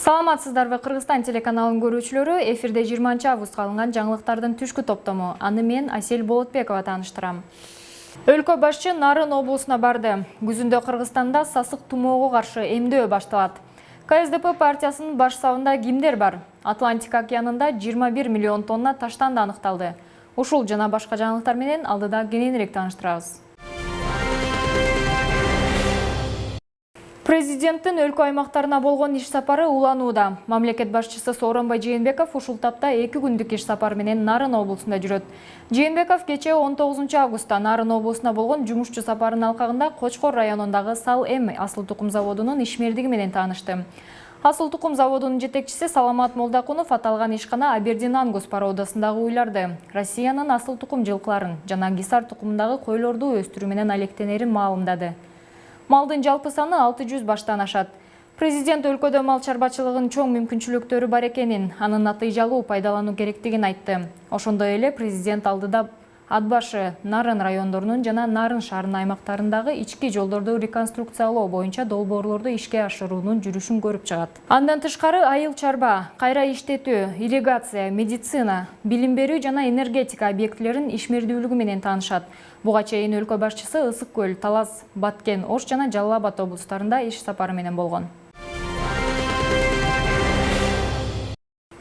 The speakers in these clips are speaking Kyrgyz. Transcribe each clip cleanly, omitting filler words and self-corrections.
Саламатсыздарбы, Кыргызстан телеканалын көрүүчүлөрү, эфирде 20 августка алынган жаңылыктардын түшкү топтому. Аны мен Асель Болотбекова тааныштырам. Өлкө башчы Нарын облусуна барды. Күзүндө Кыргызстанда сасык тумоого каршы эмдөө башталат. КСДП партиясынын баш сабында кимдер бар? Атлантика океанында 21 миллион тонна таштанды аныкталды. Ушул жана башка жаңылыктар менен алдыда кененирээк тааныштырабыз. Президенттин өлкө аймактарына болгон иш сапары уланууда. Мамлекет башчысы Сооронбай Жээнбеков ушул тапта 2 күндүк иш сапар менен Нарын облусунда жүрөт. Жээнбеков кечээ 19 августта Нарын облусуна болгон жумушчу сапарынын алкагында Кочкор районундагы Сал-М асыл тукум заводунун ишмердиги менен таанышты. Асыл тукум заводунун жетекчиси Саламат Молдокунов аталган ишкана Абердин Ангус породасындагы уйларды, Россиянын асыл тукум жылкыларын жана гисар тукумундагы койлорду өстүрүү менен алектенерин маалымдады. Малдын жалпы саны 600 баштан ашат. Президент өлкөдө мал чарбачылыгынын чоң мүмкүнчүлүктөрү бар экенин, анын натыйжалуу пайдалануу керектигин айтты. Ошондой эле президент алдыда Ат башы, Нарын райондорунун жана Нарын шаарынын аймактарындагы ички жолдорду реконструкциялоо боюнча долбоорлорду ишке ашыруунун жүрүшүн көрүп чыгат. Андан тышкары айыл чарба, кайра иштетүү, ирригация, медицина, билим берүү жана энергетика объектилерин ишмердүүлүгү менен таанышат. Буга чейин өлкө башчысы Ысык көл, Талас, Баткен, Ош жана Жалал Абад облустарында иш сапары менен болгон.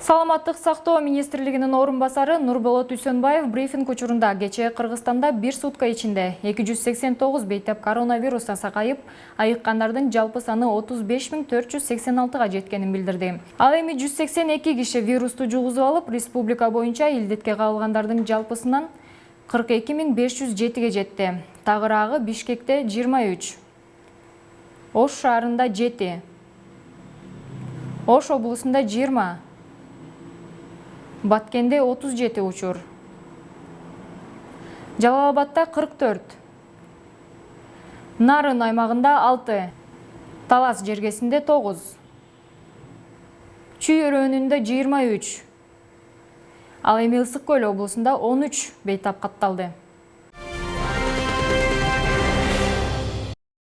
Саламаттык сактоо министрлигинин орун басары Нурболот Үсөнбаев брифинг учурунда кечээ Кыргызстанда 1 сутка ичинде 289 бейтеп коронавирустан сакайып, айыккандардын жалпы саны 35.486 жеткенин билдирди. Ал эми 182 киши вирусту жугузуп алып, республика боюнча илдетке кабылгандардын жалпысынан 42.507 жетти. Тагыраагы Бишкекте 23, Ош шаарында 7, Ош облусунда 20, Баткенде 37 учур, Жалал Абадта 44, Нарын аймагында 6, Талас жергесинде 9, Чүй өрөөнүндө 23, ал эми Ысык көл облусунда 13 бейтап катталды.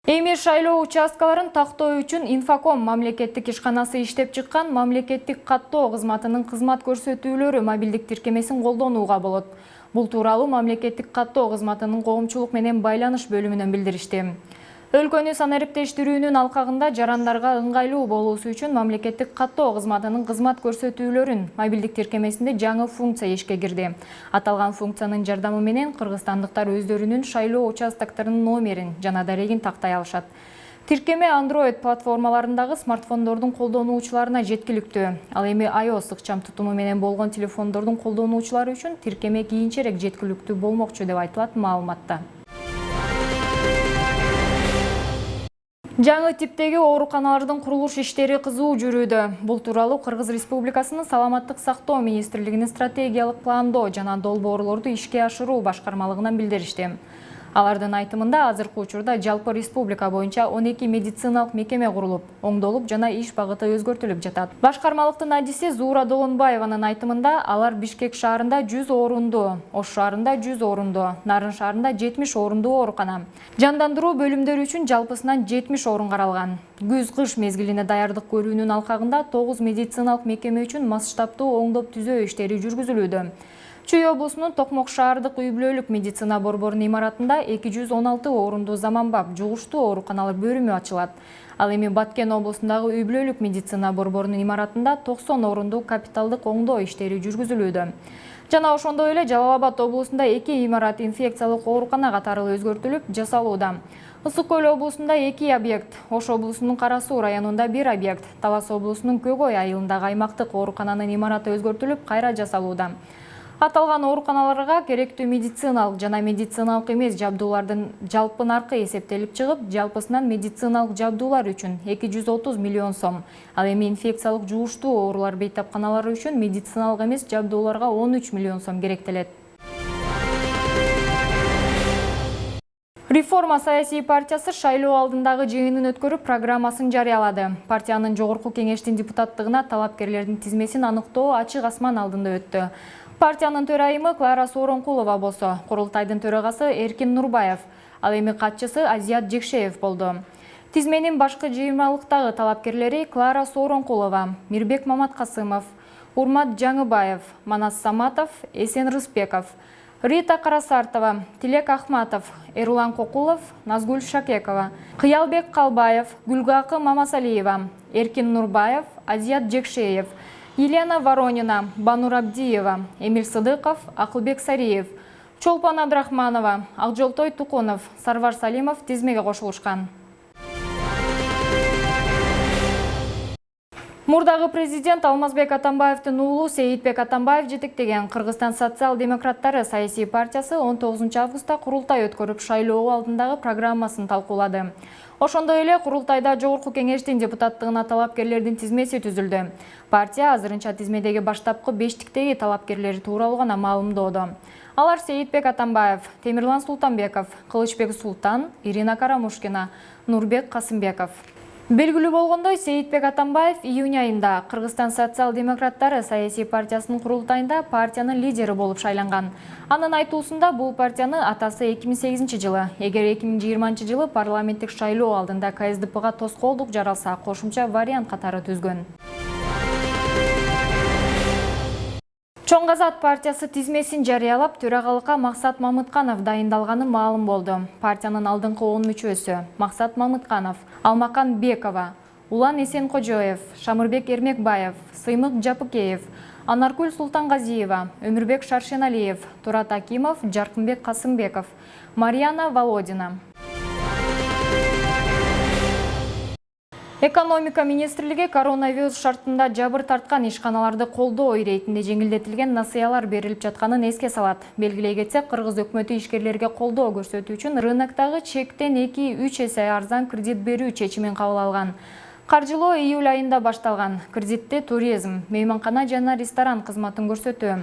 Эми шайлоо участкаларын тактоо үчүн Инфоком мамлекеттик ишканасы иштеп чыккан мамлекеттик каттоо кызматынын кызмат көрсөтүүлөрү мобилдик тиркемесин колдонууга болот. Бул тууралуу мамлекеттик каттоо кызматынын коомчулук менен байланыш бөлүмүнөн билдиришти. Өлкөнү санариптештирүүнүн алкагында жарандарга ыңгайлуу болуусу үчүн мамлекеттик каттоо кызматынын кызмат көрсөтүүлөрүн мобилдик тиркемесинде жаңы функция ишке кирди. Аталган функциянын жардамы менен кыргызстандыктар өздөрүнүн шайлоо участокторунун номерин жана дарегин тактай алышат. Тиркеме Android платформаларындагы смартфондордун колдонуучуларына жеткиликтүү. Ал эми iOS ыкчам тутуму менен болгон телефондордун колдонуучулары үчүн тиркеме кийинчерээк жеткиликтүү болмокчу деп айтылат маалыматта. Жаңы типтеги ооруканалардын курулуш иштери кызуу жүрүүдө. Бул тууралуу Кыргыз Республикасынын Саламаттык сактоо министрлигинин стратегиялык пландоо жана долбоорлорду ишке ашыруу башкармалыгынан билдиришти. Алардын айтымында азыркы учурда жалпы республика боюнча 12 медициналык мекеме курулуп, оңдолуп жана иш багыты өзгөртүлүп жатат. Башкармалыктын адиси Зуура Долонбаеванын айтымында алар Бишкек шаарында 100 орунду, Ош шаарында 100 орунду, Нарын шаарында 70 орунду оорукана. Жандандыруу бөлүмдөрү үчүн жалпысынан 70 орун каралган. Күз-кыш мезгилине даярдык көрүүнүн алкагында 9 медициналык мекеме үчүн масштабтуу оңдоп түзөө иштери жүргүзүлүүдө. Чүй облусунун Токмок шаардык үй-бүлөлүк медицина борборунун имаратында 216 орунду заманбап жугуштуу ооруканалар бөлүмү ачылат. Ал эми Баткен облусундагы үй-бүлөлүк медицина борборунун имаратында 90 орунду капиталдык оңдоо иштери жүргүзүлүүдө. Жана ошондой эле Жалал Абад облусунда 2 имарат инфекциялык оорукана катары өзгөртүлүп жасалууда. Ысык көл облусунда 2 объект, Ош облусунун Кара Суу районунда 1 объект, Талас облусунун Көк Ой айылындагы аймактык оорукананын имараты өзгөртүлүп, кайра жасалууда. Аталган ооруканаларга керектүү медициналык жана медициналык эмес жабдуулардын жалпы наркы эсептелип чыгып, жалпысынан медициналык жабдуулар үчүн 230 миллион сом. Ал эми инфекциялык жугуштуу оорулар бейтапканалары үчүн медициналык эмес жабдууларга 13 миллион сом керектелет. Реформа саясий партиясы шайлоо алдындагы жыйынын өткөрүп программасын жарыялады. Партиянын жогорку кеңештин депутаттыгына талапкерлердин тизмесин аныктоо ачык асман алдында өттү. Партиянын төрайымы Клара Сооронкулова болсо, курултайдын төрагасы Эркин Нурбаев, ал эми катчысы Азият Жекшеев болду. Тизменин башкы жыйырмалыктагы талапкерлери Клара Сооронкулова, Мирбек Маматкасымов, Урмат Жаңыбаев, Манас Саматов, Эсен Рыспеков, Рита Карасартова, Тилек Ахматов, Эрулан Кокулов, Назгүл Шакекова, Кыялбек Калбаев, Гүлгакы Мамасалиева, Эркин Нурбаев, Азият Жекшеев, Елена Воронина, Банур Абдиева, Эмиль Сыдыков, Акылбек Сариев, Чолпан Абдрахманова, Акжолтой Туконов, Сарвар Салимов тизмеге кошулушкан. Мурдагы президент Алмазбек Атамбаевдин уулу Сейитбек Атамбаев жетектеген Кыргызстан социал-демократтары саясий партиясы 19 августта курултай өткөрүп шайлоо алдындагы программасын талкуулады. Ошондой эле курултайда жогорку кеңештин депутаттыгына талапкерлердин тизмеси түзүлдү. Партия азырынча тизмедеги баштапкы бештиктеги талапкерлери тууралуу гана маалымдоодо. Алар Сейитбек Атамбаев, Темирлан Султанбеков, Кылычбек Султан, Ирина Карамушкина, Нурбек Касымбеков. Белгилүү болгондой, Сейитбек Атамбаев июнь айында Кыргызстан социал-демократтары саясий партиясынын курултайында партиянын лидери болуп шайланган. Анын айтуусунда бул партияны атасы 2008 жылы, эгер 2020 жылы парламенттик шайлоо алдында КСДПга тоскоолдук жаралса, кошумча вариант катары түзгөн. Чоң Азат партиясы тизмесин жарыялап, төрагалыкка Максат Мамытканов дайындалганы маалым болду. Партиянын алдыңкы 10 мүчөсү Максат Мамытканов, Алмакан Бекова, Улан Эсенкожоев, Шамырбек Эрмекбаев, Сыймык Жапыкеев, Анаркүл Султангазиева, Өмүрбек Шаршеналиев, Турат Акимов, Жаркынбек Касымбеков, Марьяна Володина. Экономика министрлиги коронавирус шартында жабыр тарткан ишканаларды колдоо иретинде жеңилдетилген насыялар берилип жатканын эске салат. Белгилей кетсек, Кыргыз өкмөтү ишкерлерге колдоо көрсөтүү үчүн рыноктогу чектен 2-3 эсе арзан кредит берүү чечимин кабыл алган. Каржылоо июль айында башталган. Кредитти туризм, мейманкана жана ресторан кызматын көрсөтүү,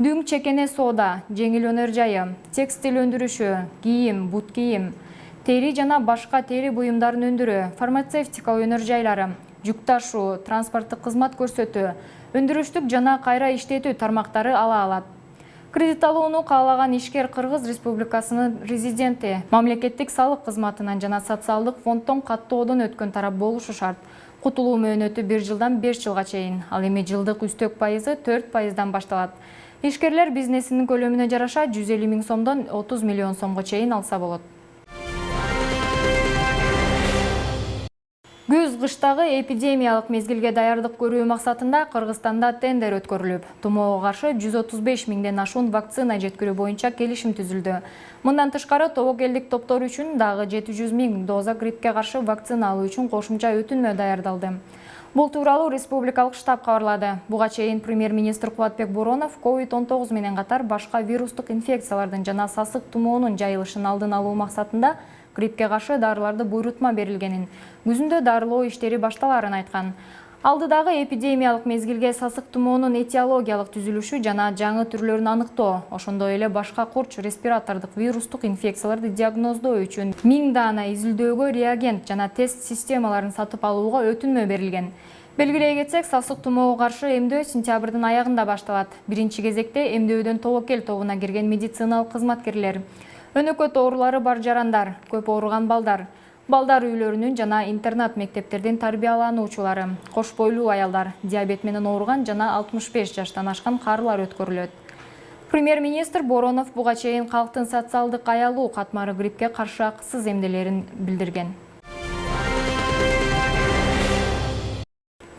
дүң чекене соода, жеңил өнөр жайы, текстиль өндүрүшү, кийим, бут кийим, тери жана башка тери буюмдарын өндүрүү, фармацевтика өнөр жайлары, жүк ташуу, транспорттук кызмат көрсөтүү, өндүрүштүк жана кайра иштетүү тармактары ала алат. Кредит алууну каалаган ишкер Кыргыз Республикасынын резиденти, мамлекеттик салык кызматынан жана социалдык фонддон каттоодон өткөн тарап болушу шарт. Кутулуу мөөнөтү 1 жылдан 5 жылга чейин, ал эми жылдык үстөк пайызы 4%дан башталат. Ишкерлер бизнесинин көлөмүнө жараша 150 000 сомдон 30 миллион сомго чейин алса болот. Күз-кыштагы эпидемиялык мезгилге даярдык көрүү максатында Кыргызстанда тендер өткөрүлүп, тумоого каршы 135 000ден ашуун вакцина жеткирүү боюнча келишим түзүлдү. Мындан тышкары тобокелдик топтор үчүн дагы 700 000 доза гриппке каршы вакцина алуу үчүн кошумча өтүнмө даярдалды. Бул тууралуу республикалык штаб кабарлады. Буга чейин премьер-министр Кубатбек Боронов COVID-19 менен катар башка вирустук инфекциялардын жана сасык тумоонун жайылышын алдын алуу максатында гриппке каршы дарыларды буйрутма берилгенин, күзүндө дарылоо иштери башталарын айткан. Алдыдагы эпидемиялык мезгилге сасык тумоонун этиологиялык түзүлүшү жана жаңы түрлөрүн аныктоо, ошондой эле башка курч респиратордук вирустук инфекцияларды диагноздоо үчүн 1000 даана изилдөөгө реагент жана тест системаларын сатып алууга өтүнмө берилген. Белгилей кетсек, сасык тумоого каршы эмдөө сентябрдын аягында башталат. Биринчи кезекте эмдөөдөн тобокел тобуна кирген медициналык кызматкерлер, өнөкөт оорулары бар жарандар, көп ооруган балдар үйлөрүнүн жана интернат мектептердин тарбиялануучулары, кош бойлуу аялдар, диабет менен ооруган жана 65 жаштан ашкан карылар өткөрүлөт. Премьер-министр Боронов буга чейин калктын социалдык аялуу катмары гриппке каршы акысыз эмделерин билдирген.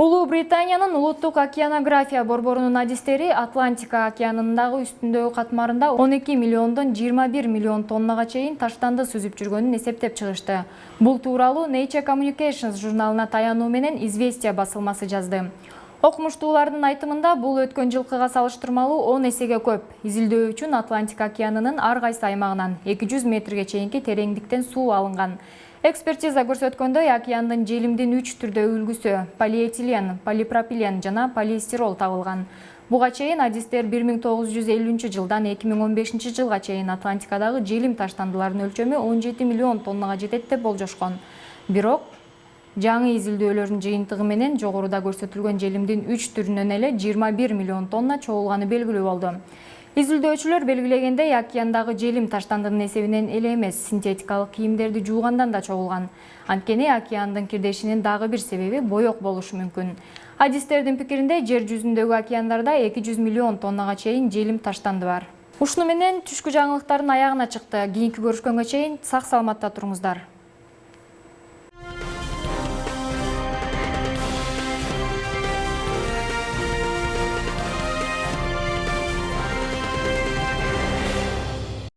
Улуу Британиянын улуттук океанография борборунун адистери Атлантика океанындагы үстүндөгү катмарында 12 миллиондон 21 миллион тоннага чейин таштанды сүзүп жүргөнүн эсептеп чыгышты. Бул тууралуу Nature Communications журналына таянуу менен Известия басылмасы жазды. Окумуштуулардын айтымында бул өткөн жылкыга салыштырмалуу 10 эсеге көп. Изилдөө үчүн Атлантика океанынын ар кайсы аймагынан 200 метрге чейинки тереңдиктен суу алынган. Экспертиза көрсөткөндөй, океандын желимдин 3 түрдө үлгүсү – полиэтилен, полипропилен жана полиэстирол табылган. Буга чейин адистер 1950 жылдан 2015 жылга чейин Атлантикадагы желим таштандыларынын өлчөмү 17 миллион тоннага жетет деп болжошкон. Бирок, жаңы изилдөөлөрдүн жыйынтыгы менен жогоруда көрсөтүлгөн желимдин 3 түрүнөн эле 21 миллион тонна чогулганы белгилүү болду. Изилдөөчүлөр белгилегендей, океандагы желим таштандынын эсебинен эле эмес, синтетикалык кийимдерди жуугандан да чогулган. Анткени океандын кирдешинин дагы бир себеби боек болушу мүмкүн. Адистердин пикиринде, жер жүзүндөгү океандарда 200 миллион тоннага чейин желим таштанды бар. Ушуну менен түшкү жаңылыктардын аягына чыкты. Кийинки көрүшкөнгө чейин сак саламатта туруңуздар.